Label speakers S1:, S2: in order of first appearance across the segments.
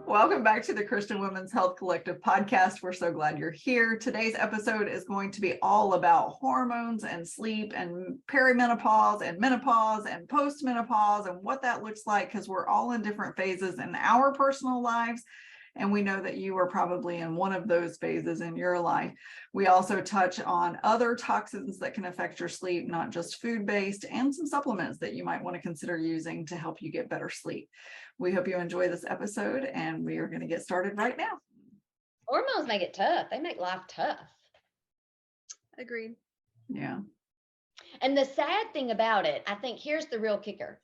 S1: Welcome back to the Christian Women's Health Collective podcast. We're so glad you're here. Today's episode is going to be all about hormones and sleep and perimenopause and menopause and postmenopause and what that looks like, because we're all in different phases in our personal lives. And we know that you are probably in one of those phases in your life. We also touch on other toxins that can affect your sleep, not just food-based, and some supplements that you might want to consider using to help you get better sleep. We hope you enjoy this episode, and we are going to get started right now.
S2: Hormones make it tough. They make life tough.
S3: Agreed.
S1: Yeah.
S2: And the sad thing about it, I think here's the real kicker,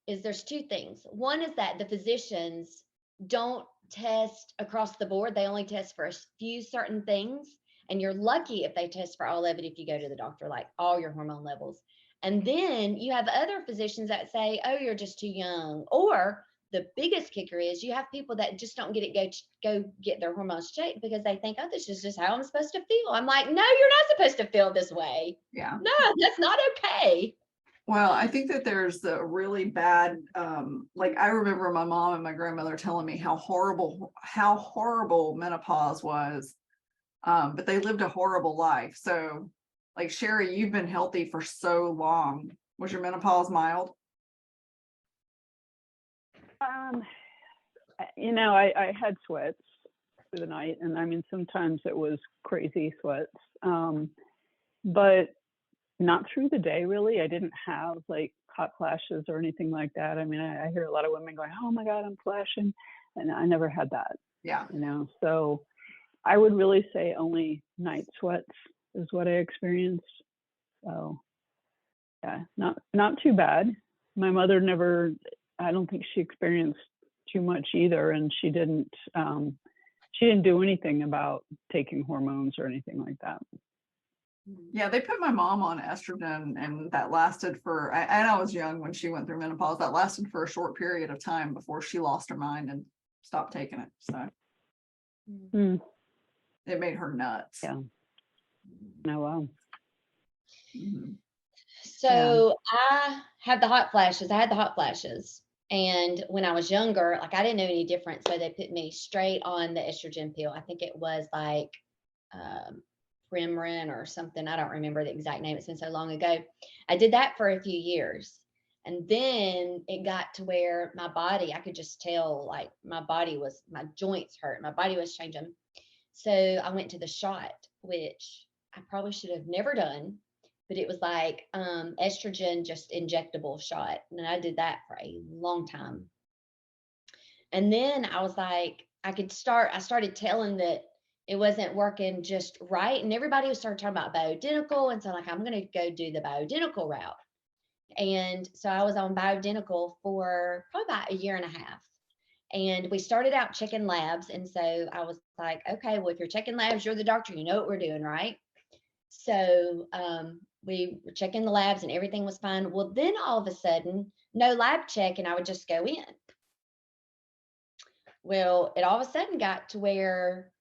S2: is there's two things. One is that the physicians don't test across the board. They only test for a few certain things. And you're lucky if they test for all of it if you go to the doctor, like all your hormone levels. And then you have other physicians that say, oh, you're just too young. Or the biggest kicker is you have people that just don't get it, go get their hormones checked because they think, oh, this is just how I'm supposed to feel. I'm like, no, you're not supposed to feel this way.
S1: Yeah.
S2: No, that's not okay.
S1: Well, I think that there's a really bad, like I remember my mom and my grandmother telling me how horrible menopause was, but they lived a horrible life. So like Sherry, you've been healthy for so long. Was your menopause mild?
S4: I had sweats through the night, and I mean, sometimes it was crazy sweats, but not through the day, really. I didn't have like hot flashes or anything like that. I mean, I hear a lot of women going, oh my God, I'm flashing. And I never had that.
S1: Yeah.
S4: So I would really say only night sweats is what I experienced. So yeah, not too bad. My mother I don't think she experienced too much either. And she didn't do anything about taking hormones or anything like that.
S1: Yeah, they put my mom on estrogen, and that lasted for, and I was young when she went through menopause. That lasted for a short period of time before she lost her mind and stopped taking it. So it made her nuts.
S4: Yeah. Oh, wow.
S1: Mm-hmm.
S2: So I had the hot flashes. And when I was younger, like I didn't know any difference. So they put me straight on the estrogen pill. I think it was like Premarin or something. I don't remember the exact name. It's been so long ago. I did that for a few years. And then it got to where my body, I could just tell like my joints hurt. My body was changing. So I went to the shot, which I probably should have never done, but it was like estrogen, just injectable shot. And I did that for a long time. And then I was like, I started telling that it wasn't working just right. And everybody started talking about bioidentical. And so like, I'm going to go do the bioidentical route. And so I was on bioidentical for probably about a year and a half. And we started out checking labs. And so I was like, okay, well, if you're checking labs, you're the doctor, you know what we're doing, right? So we were checking the labs and everything was fine. Well, then all of a sudden, no lab check, and I would just go in. Well, it all of a sudden got to where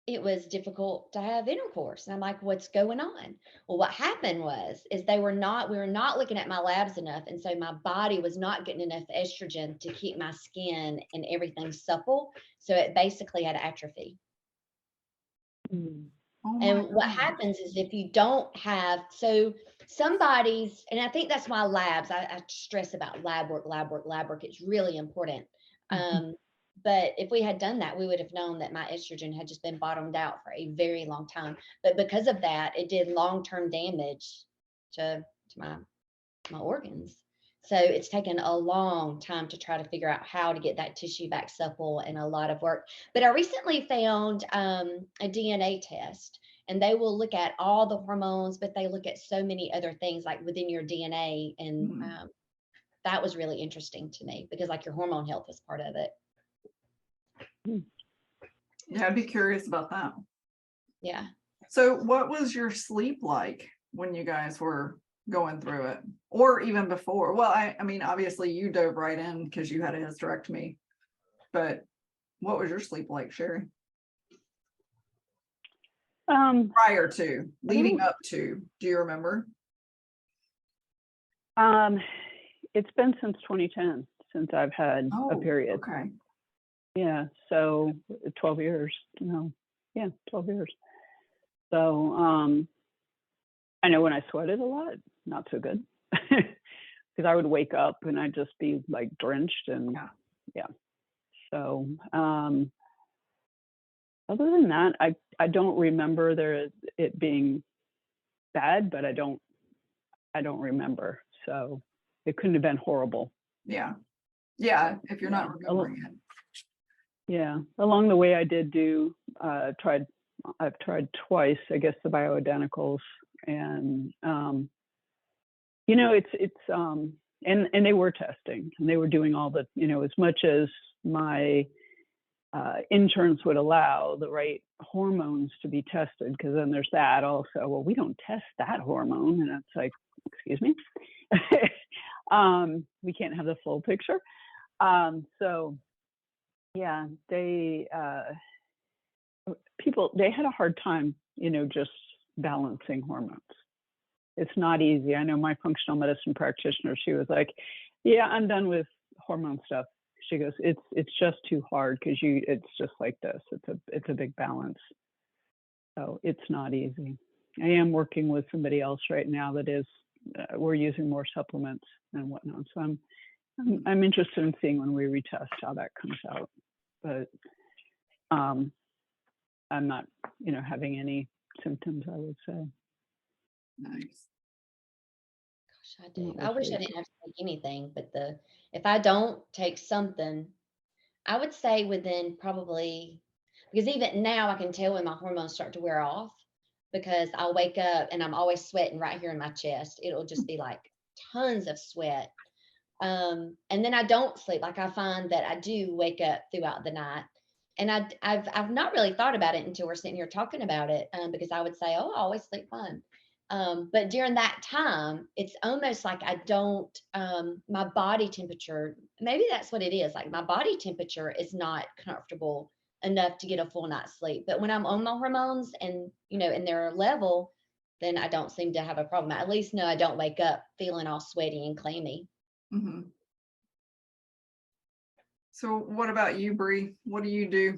S2: it was difficult to have intercourse. And I'm like, what's going on? Well, what happened is we were not looking at my labs enough. And so my body was not getting enough estrogen to keep my skin and everything supple. So it basically had atrophy.
S1: Oh
S2: and what happens is if you don't have, so some bodies, and I think that's why labs, I stress about lab work. It's really important. But if we had done that, we would have known that my estrogen had just been bottomed out for a very long time. But because of that, it did long-term damage to my organs. So it's taken a long time to try to figure out how to get that tissue back supple, and a lot of work. But I recently found a DNA test, and they will look at all the hormones, but they look at so many other things like within your DNA. And that was really interesting to me because like your hormone health is part of it.
S1: Yeah, I'd be curious about that.
S2: Yeah.
S1: So what was your sleep like when you guys were going through it, or even before? Well, I mean, obviously you dove right in because you had a hysterectomy, but what was your sleep like, Sherry? Prior to, leading up to, do you remember?
S4: It's been since 2010 since I've had a period.
S1: Okay.
S4: Yeah, so 12 years, no, yeah, 12 years. So I know when I sweated a lot, not so good, because I would wake up and I'd just be like drenched and yeah. So other than that, I don't remember it being bad, but I don't remember. So it couldn't have been horrible.
S1: Yeah. Yeah. If you're not remembering it.
S4: Yeah. Along the way, I did do, I've tried twice, I guess, the bioidenticals, and, you know, and they were testing, and they were doing all the, you know, as much as my insurance would allow the right hormones to be tested, because then there's that also, well, we don't test that hormone, and it's like, excuse me. We can't have the full picture. So yeah, they had a hard time, you know, just balancing hormones. It's not easy. I know my functional medicine practitioner, she was like, yeah, I'm done with hormone stuff. She goes, it's just too hard, because it's just like this. It's a big balance. So it's not easy. I am working with somebody else right now that is, we're using more supplements and whatnot. So I'm interested in seeing when we retest how that comes out. But I'm not, you know, having any symptoms, I would say.
S1: Nice.
S2: Gosh, I do. I wish I didn't have to take anything, but if I don't take something, I would say within probably, because even now I can tell when my hormones start to wear off, because I'll wake up and I'm always sweating right here in my chest. It'll just be like tons of sweat. And then I don't sleep. Like, I find that I do wake up throughout the night, and I've not really thought about it until we're sitting here talking about it, because I would say, oh, I always sleep fine. But during that time, it's almost like I don't, my body temperature, maybe that's what it is. Like, my body temperature is not comfortable enough to get a full night's sleep. But when I'm on my hormones and, you know, and they're level, then I don't seem to have a problem. I at least know I don't wake up feeling all sweaty and clammy.
S1: Mm-hmm. So what about you, Bree? What do you do?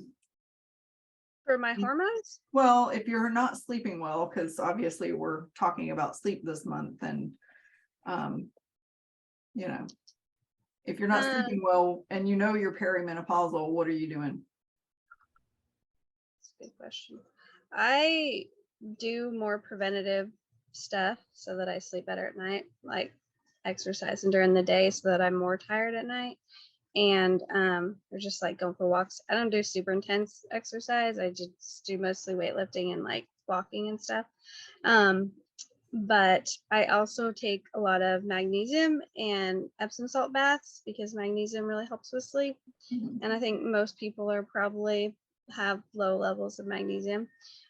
S3: For my hormones?
S1: Well, if you're not sleeping well, because obviously we're talking about sleep this month, and you know, if you're not sleeping well and you know you're perimenopausal, what are you doing?
S3: That's a good question. I do more preventative stuff so that I sleep better at night, like exercising during the day so that I'm more tired at night. And or just like going for walks. I don't do super intense exercise. I just do mostly weightlifting and like walking and stuff. But I also take a lot of magnesium and Epsom salt baths, because magnesium really helps with sleep. And I think most people are probably have low levels of magnesium.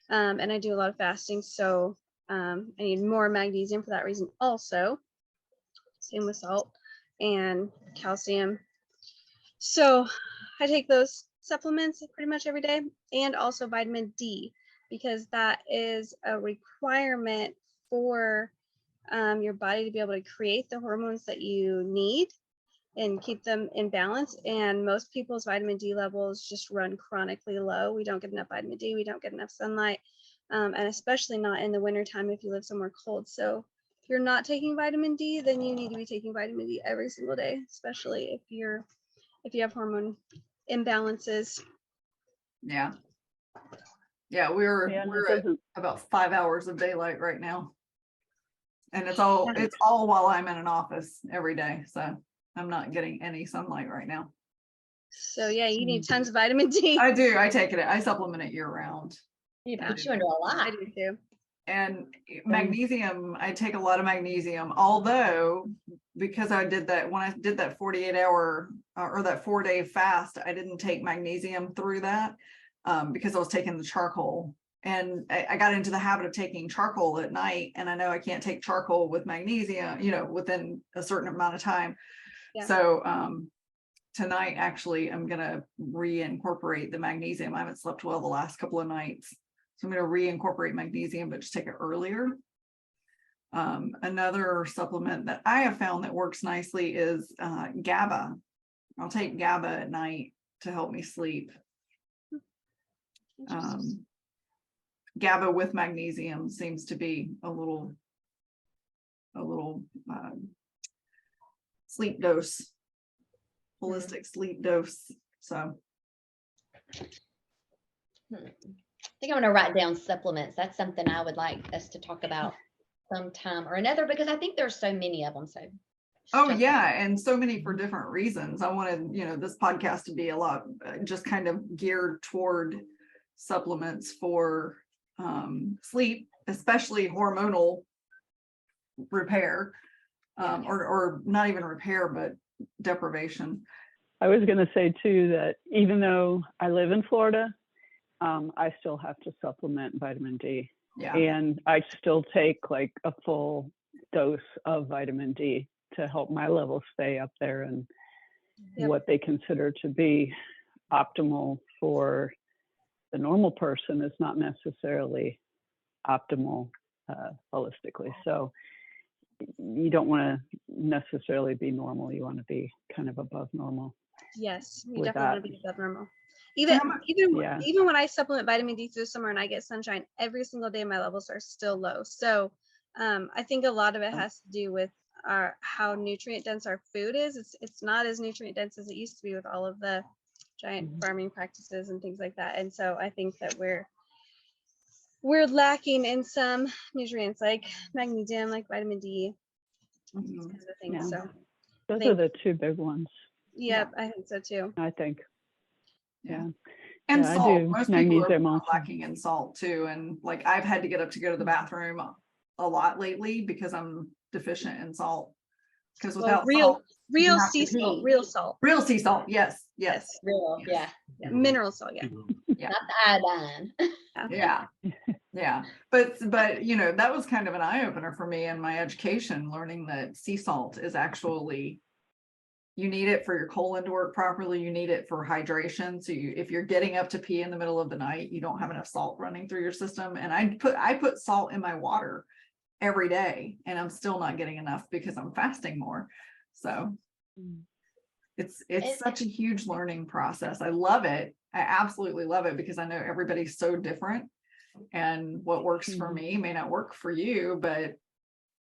S3: And I do a lot of fasting, so I need more magnesium for that reason also. Same with salt and calcium. So I take those supplements pretty much every day, and also vitamin D, because that is a requirement for your body to be able to create the hormones that you need and keep them in balance. And most people's vitamin D levels just run chronically low. We don't get enough vitamin D. We don't get enough sunlight, and especially not in the wintertime if you live somewhere cold. So if you're not taking vitamin D, then you need to be taking vitamin D every single day, especially if you have hormone imbalances.
S1: Yeah. We're at about 5 hours of daylight right now. And it's all while I'm in an office every day. So I'm not getting any sunlight right now.
S3: So yeah, you need tons of vitamin D.
S1: I do. I take it. I supplement it year round.
S2: It puts you under a lot.
S3: I do too.
S1: And magnesium, I take a lot of magnesium, although because I did that, when I did that 48 hour or that 4-day fast, I didn't take magnesium through that because I was taking the charcoal, and I got into the habit of taking charcoal at night, and I know I can't take charcoal with magnesium, you know, within a certain amount of time. Yeah. So tonight, actually, I'm going to reincorporate the magnesium. I haven't slept well the last couple of nights. So I'm going to reincorporate magnesium, but just take it earlier. Another supplement that I have found that works nicely is GABA. I'll take GABA at night, to help me sleep.
S3: Interesting.
S1: GABA with magnesium seems to be a little sleep dose, holistic sleep dose. So
S2: I think I'm going to write down supplements. That's something I would like us to talk about sometime or another, because I think there's so many of them. So
S1: oh yeah, and so many for different reasons. I wanted, this podcast to be a lot just kind of geared toward supplements for sleep, especially hormonal repair, or not even repair, but deprivation.
S4: I was going to say too that even though I live in Florida, I still have to supplement vitamin D.
S1: Yeah.
S4: And I still take like a full dose of vitamin D to help my levels stay up there, and what they consider to be optimal for the normal person is not necessarily optimal holistically. So you don't want to necessarily be normal. You want to be kind of above normal.
S3: Yes, you
S4: with
S3: definitely want
S4: that.
S3: to be above normal. Even
S4: Yeah.
S3: even when I supplement vitamin D through the summer and I get sunshine every single day, my levels are still low. So I think a lot of it has to do with how nutrient dense our food is. It's not as nutrient dense as it used to be with all of the giant farming practices and things like that. And so I think that we're lacking in some nutrients like magnesium, like vitamin D, these kinds of things.
S4: Yeah.
S3: So
S4: Those are the two big ones,
S3: yeah, I think so too.
S4: I think.
S1: Yeah.
S4: Yeah.
S1: And
S4: Yeah, I
S1: salt.
S4: do
S1: Most people
S4: magnesium
S1: are
S4: also.
S1: lacking in salt too. And like I've had to get up to go to the bathroom a lot lately because I'm deficient in salt. Because without salt, you
S3: real
S1: have to
S3: sea salt,
S1: pee.
S3: real salt,
S1: Real sea salt. Yes. Yes.
S2: real,
S1: Yes.
S2: yeah,
S3: mineral salt. Yeah.
S1: Yeah.
S2: not the iodine.
S1: Yeah. Yeah. But that was kind of an eye opener for me in my education, learning that sea salt is actually, you need it for your colon to work properly. You need it for hydration. So if you're getting up to pee in the middle of the night, you don't have enough salt running through your system. And I put salt in my water every day, and I'm still not getting enough because I'm fasting more. So it's such a huge learning process. I love it. I absolutely love it, because I know everybody's so different, and what works for me may not work for you, but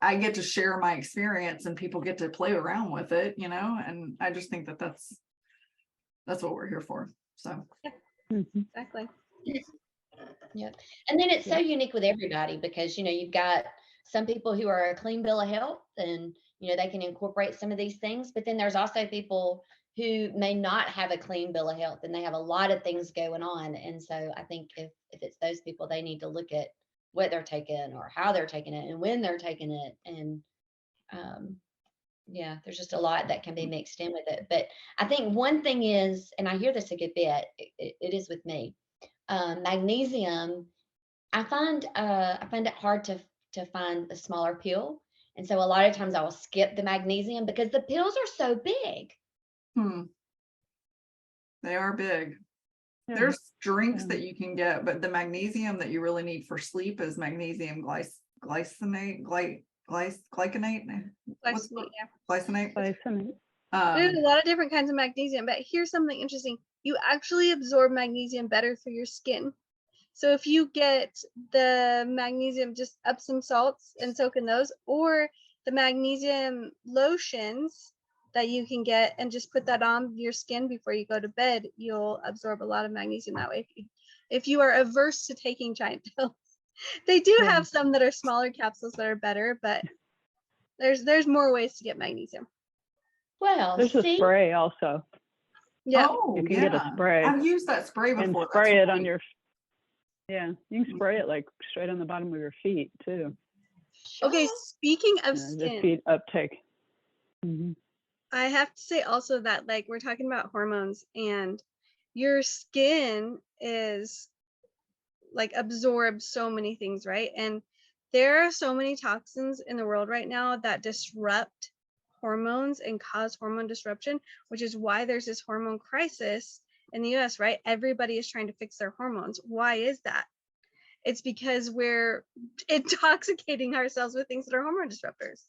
S1: I get to share my experience and people get to play around with it, and I just think that that's what we're here for. So
S3: Exactly.
S2: Yep. And then it's so unique with everybody, because you've got some people who are a clean bill of health, and they can incorporate some of these things, but then there's also people who may not have a clean bill of health and they have a lot of things going on. And so I think if it's those people, they need to look at what they're taking or how they're taking it and when they're taking it. And there's just a lot that can be mixed in with it. But I think one thing is, and I hear this a good bit, it is with me, magnesium. I find it hard to find a smaller pill. And so a lot of times I will skip the magnesium because the pills are so big.
S1: They are big. There's drinks that you can get, but the magnesium that you really need for sleep is magnesium glycinate.
S3: Glycinate.
S1: Glycinate.
S3: There's a lot of different kinds of magnesium, but here's something interesting. You actually absorb magnesium better through your skin. So if you get the magnesium, just Epsom salts and soak in those, or the magnesium lotions that you can get and just put that on your skin before you go to bed, you'll absorb a lot of magnesium that way. If you are averse to taking giant pills, they do have some that are smaller capsules that are better, but there's more ways to get magnesium.
S2: Well,
S4: there's a spray also.
S3: Yeah.
S4: You can get a spray.
S1: I've used that spray before.
S4: And spray it on your. Yeah, you can spray it like straight on the bottom of your feet too.
S3: Okay, speaking of
S4: The
S3: skin,
S4: feet uptake.
S3: I have to say also that, like, we're talking about hormones, and your skin is like absorbs so many things, right? And there are so many toxins in the world right now that disrupt hormones and cause hormone disruption, which is why there's this hormone crisis in the US, right? Everybody is trying to fix their hormones. Why is that? It's because we're intoxicating ourselves with things that are hormone disruptors,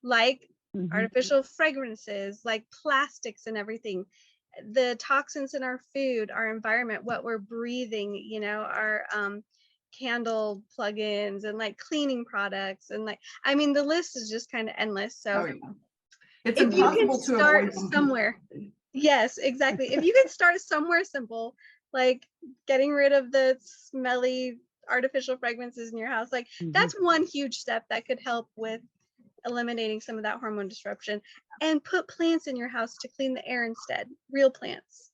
S3: like artificial fragrances, like plastics and everything. the toxins in our food, our environment, what we're breathing, you know, our candle plugins and like cleaning products, and like, I mean, the list is just kind of endless. So
S1: Oh, yeah. It's
S3: if you can
S1: impossible to
S3: start
S1: avoid them
S3: somewhere,
S1: completely.
S3: yes, exactly. If you can start somewhere simple, like getting rid of the smelly artificial fragrances in your house, like that's one huge step that could help with eliminating some of that hormone disruption. And put plants in your house to clean the air instead, real plants.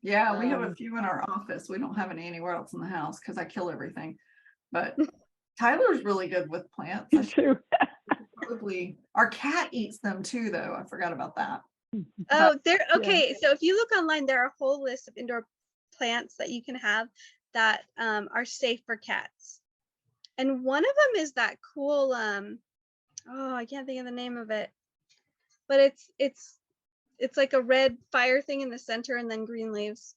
S1: Yeah, we have a few in our office. We don't have any anywhere else in the house because I kill everything. But Tyler's really good with plants.
S4: Me too.
S1: Probably our cat eats them too, though. I forgot about that.
S3: Oh, there. Okay, so if you look online, there are a whole list of indoor plants that you can have that are safe for cats. And one of them is that cool. Oh, I can't think of the name of it, but it's like a red fire thing in the center and then green leaves.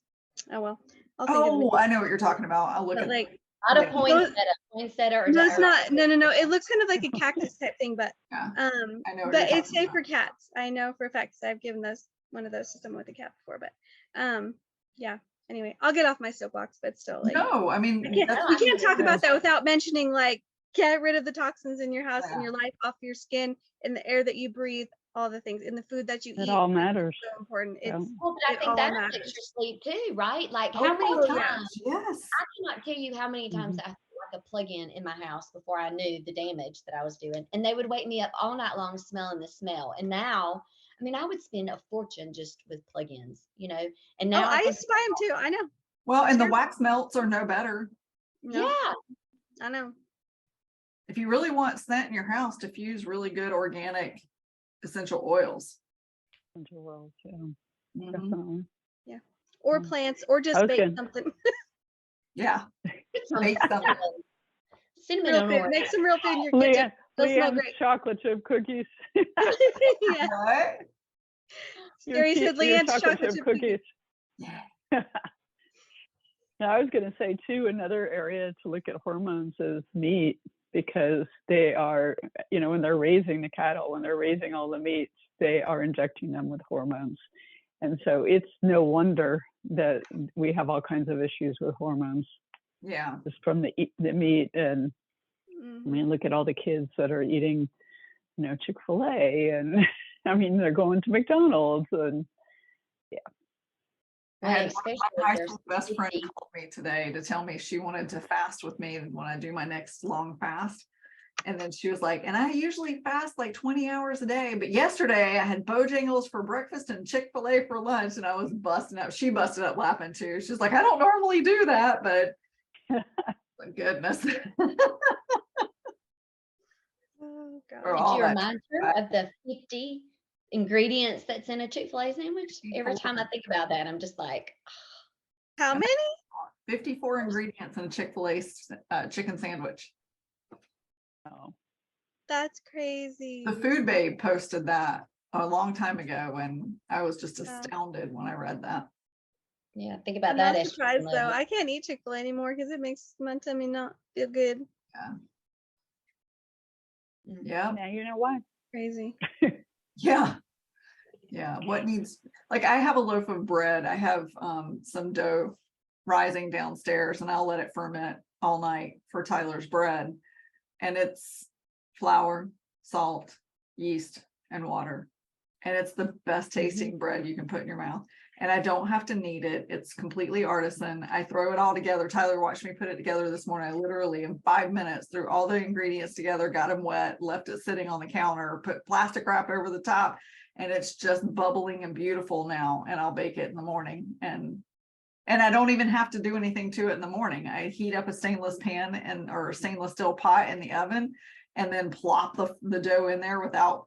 S3: Oh well, I'll think of
S1: Oh,
S3: it.
S1: I know what you're talking about. I'll look
S3: But
S1: at
S3: like,
S2: Not a
S1: Yeah.
S2: poinsettia or
S3: no, it's
S2: or-
S3: not. No. It looks kind of like a cactus type thing, but
S1: Yeah, I know what
S3: but
S1: you're
S3: it's
S1: talking
S3: safe for
S1: about.
S3: cats. I know for a fact 'cause I've given one of those to someone with a cat before. But yeah. Anyway, I'll get off my soapbox, but still, like,
S1: No, I mean,
S3: we can't talk
S1: you know,
S3: about that without mentioning, like, get rid of the toxins in your house, in
S1: Yeah.
S3: your life, off your skin, in the air that you breathe, all the things, in the food that you
S4: It
S3: eat.
S4: all
S3: It's
S4: matters.
S3: so important.
S4: Yeah.
S3: It's
S2: Well, but I
S3: it
S2: think
S3: all
S2: that
S3: matters.
S2: affects your sleep too, right? Like
S1: Oh,
S2: how many
S3: Oh, yeah.
S2: times
S1: yes.
S2: I cannot tell you how many times I threw like a plug-in in my house before I knew the damage that I was doing, and they would wake me up all night long smelling the smell. And now, I mean, I would spend a fortune just with plug-ins, you know. And
S3: Oh,
S2: now
S3: I
S2: think,
S3: used to buy them too. I know.
S1: Well, and the
S3: Sure.
S1: wax melts are no better.
S3: No,
S2: yeah,
S3: I know.
S1: If you really want scent in your house, diffuse really good organic essential oils.
S4: Essential oils, yeah,
S1: Mhm.
S4: definitely.
S3: Or
S4: Mm.
S3: plants, or
S4: I
S3: just
S4: was
S3: bake
S4: gonna-
S3: something.
S1: Yeah,
S2: some
S1: make something.
S2: cinnamon
S3: Real
S2: on
S3: food.
S2: orange.
S3: Make some real food in your kitchen. They'll smell
S4: Leanne's
S3: great.
S4: chocolate chip cookies.
S3: Yeah.
S1: What?
S3: Gary said
S4: your
S3: Leanne's chocolate chip cookies.
S1: Yeah.
S4: Now, I was going to say too, another area to look at hormones is meat, because they are, you know, when they're raising the cattle, when they're raising all the meats, they are injecting them with hormones. And so it's no wonder that we have all kinds of issues with hormones
S1: Yeah.
S4: just from the meat. And I
S3: Mhm.
S4: mean, look at all the kids that are eating, you know, Chick-fil-A, and I mean, they're going to McDonald's, and
S1: I had
S2: Especially
S1: my
S2: if
S1: high
S2: they're
S1: school best friend
S2: spicy.
S1: called me today to tell me she wanted to fast with me when I do my next long fast. And then she was like, and I usually fast like 20 hours a day, but yesterday I had Bojangles for breakfast and Chick-fil-A for lunch, and I was busting up. She busted up laughing too. She's like, I don't normally do that, but goodness.
S3: Oh
S1: For
S3: God.
S1: all
S2: Did you
S1: that
S2: remind her of the 50 ingredients that's in a Chick-fil-A sandwich? Every time I think about that, I'm just like,
S3: How many?
S1: 54 ingredients in a Chick-fil-A chicken sandwich.
S4: oh,
S3: That's crazy.
S1: The Food Babe posted that a long time ago, and I was just
S3: Yeah.
S1: astounded when I read that.
S2: yeah, think about
S3: I'm
S2: that.
S3: not surprised
S2: estrogen
S3: though.
S2: level.
S3: I can't eat Chick-fil-A anymore because it makes my tummy not feel good.
S1: Yeah.
S4: now you know why.
S3: Crazy.
S1: Yeah. Yeah. What needs, like, I have a loaf of bread. I have some dough rising downstairs, and I'll let it ferment all night for Tyler's bread. And it's flour, salt, yeast, and water. And it's the best tasting bread you can put in your mouth. And I don't have to knead it. It's completely artisan. I throw it all together. Tyler watched me put it together this morning. I literally in 5 minutes threw all the ingredients together, got them wet, left it sitting on the counter, put plastic wrap over the top, and it's just bubbling and beautiful now. And I'll bake it in the morning. And I don't even have to do anything to it in the morning. I heat up a stainless pan or a stainless steel pot in the oven, and then plop the dough in there without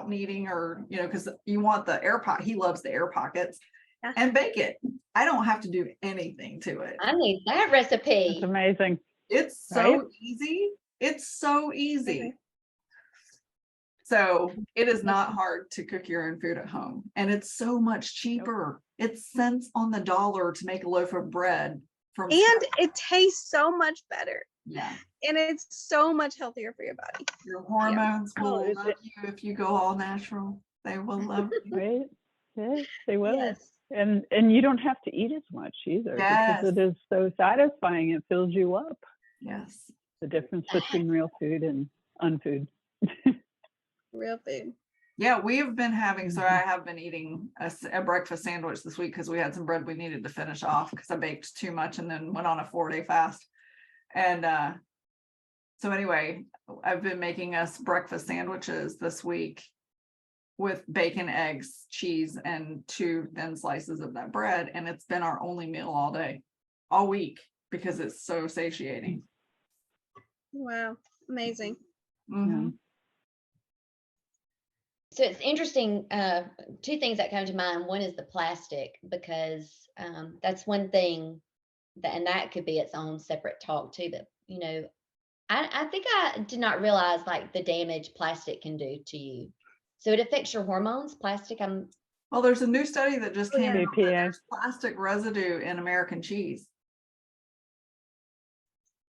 S1: kneading, or, you know, because you want the air pocket. He loves the air pockets.
S3: Yeah.
S1: And bake it. I don't have to do anything to it.
S2: I need that
S4: That's
S2: recipe.
S4: amazing.
S1: It's so
S4: Right?
S1: easy. It's so easy.
S3: Okay.
S1: So it is not hard to cook your own food at home, and it's so much cheaper. It's cents on the dollar to make a loaf of bread from
S3: And
S1: scratch.
S3: it tastes so much better.
S1: Yeah.
S3: And it's so much healthier for your body.
S1: Your hormones
S4: Well,
S1: will love you if you go all natural. They will love you.
S4: Right? they will.
S3: Yes.
S4: And you don't have to eat as much either
S1: Yes.
S4: because it is so satisfying. It fills you up.
S1: Yes.
S4: The difference between real food and unfood.
S3: Real food.
S1: Yeah, we have been having, so I have been eating a breakfast sandwich this week because we had some bread we needed to finish off because I baked too much and then went on a 4-day fast. And so anyway, I've been making us breakfast sandwiches this week with bacon, eggs, cheese, and 2 thin slices of that bread. And it's been our only meal all day, all week, because it's so satiating.
S3: Wow. Amazing.
S1: Mhm.
S2: So it's interesting. 2 things that come to mind. One is the plastic, because that's one thing that, and that could be its own separate talk too. But I think I did not realize like the damage plastic can do to you. So it affects your hormones. Plastic.
S1: Well, there's a new study that just
S3: Oh,
S1: came
S3: yeah.
S1: out that there's plastic residue in American cheese.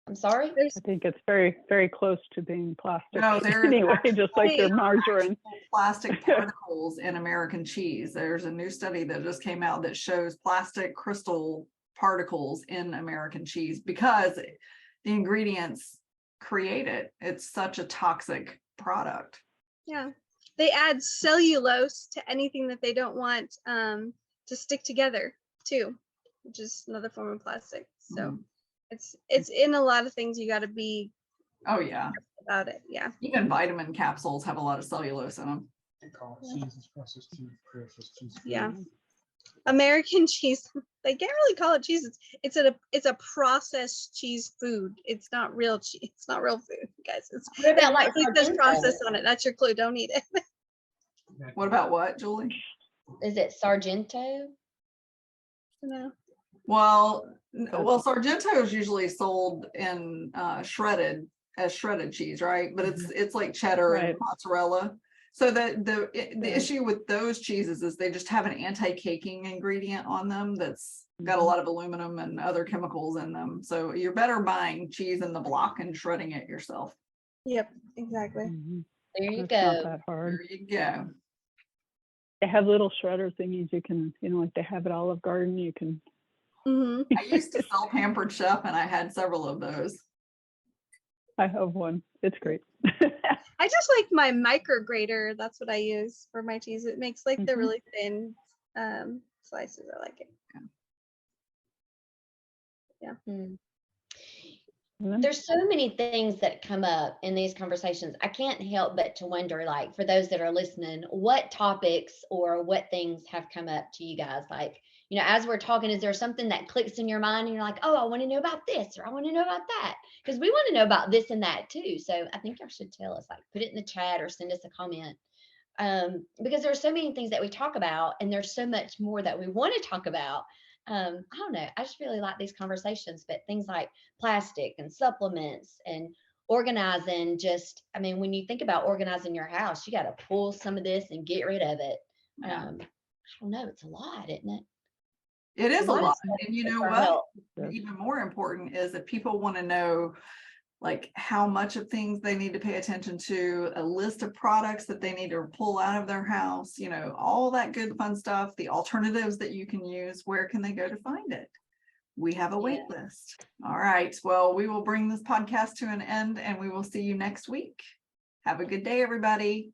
S2: I'm sorry.
S3: There's
S4: I think it's very, very close to being plastic.
S1: No, there is
S4: anyway,
S1: actually
S4: just like your margarine.
S1: plastic particles in American cheese. There's a new study that just came out that shows plastic crystal particles in American cheese because the ingredients create it. It's such a toxic product.
S3: yeah. They add cellulose to anything that they don't want to stick together too, which is another form of plastic. So it's in a lot of things. You got to be
S1: Oh yeah,
S3: about it. Yeah.
S1: even vitamin capsules have a lot of cellulose in them.
S3: Yeah. American cheese, they can't really call it cheese. It's a processed cheese food. It's not real cheese. It's not real food, guys.
S2: What about like
S3: It says
S2: Sargento?
S3: process on it. That's your clue. Don't eat it.
S1: What about what, Julie?
S2: Is it Sargento?
S3: No.
S1: Well, Sargento is usually sold in shredded cheese, right? But it's like cheddar and
S4: Right.
S1: mozzarella. So the issue with those cheeses is they just have an anti-caking ingredient on them that's got a lot of aluminum and other chemicals in them. So you're better buying cheese in the block and shredding it yourself.
S3: Yep. Exactly.
S4: Mhm.
S2: There you
S4: That's not
S2: go.
S4: that hard.
S1: There you go.
S4: They have little shredder thingies you can, like they have at Olive Garden. You can.
S3: Hmm.
S1: I used to sell Pampered Chef and I had several of those.
S4: I have one. It's great.
S3: I just like my micro grater. That's what I use for my cheese. It makes like the
S4: Mhm.
S3: really thin slices. I like it.
S2: Hmm.
S4: And then-
S2: There's so many things that come up in these conversations. I can't help but to wonder, like, for those that are listening, what topics or what things have come up to you guys? Like, as we're talking, is there something that clicks in your mind and you're like, oh, I want to know about this, or I want to know about that? Because we want to know about this and that too. So I think y'all should tell us, like, put it in the chat or send us a comment. Because there are so many things that we talk about, and there's so much more that we want to talk about. I don't know. I just really like these conversations, but things like plastic and supplements and organizing, when you think about organizing your house, you got to pull some of this and get rid of it.
S1: Yeah.
S2: I don't know. It's a lot, isn't it?
S1: It is a
S2: of
S1: lot.
S2: stuff
S1: And you know
S2: for
S1: what?
S2: help.
S1: Even more important is that people want to know like how much of things they need to pay attention to, a list of products that they need to pull out of their house, all that good fun stuff, the alternatives that you can use. Where can they go to find it? We have a wait list. All right. Well, we will bring this podcast to an end and we will see you next week. Have a good day, everybody.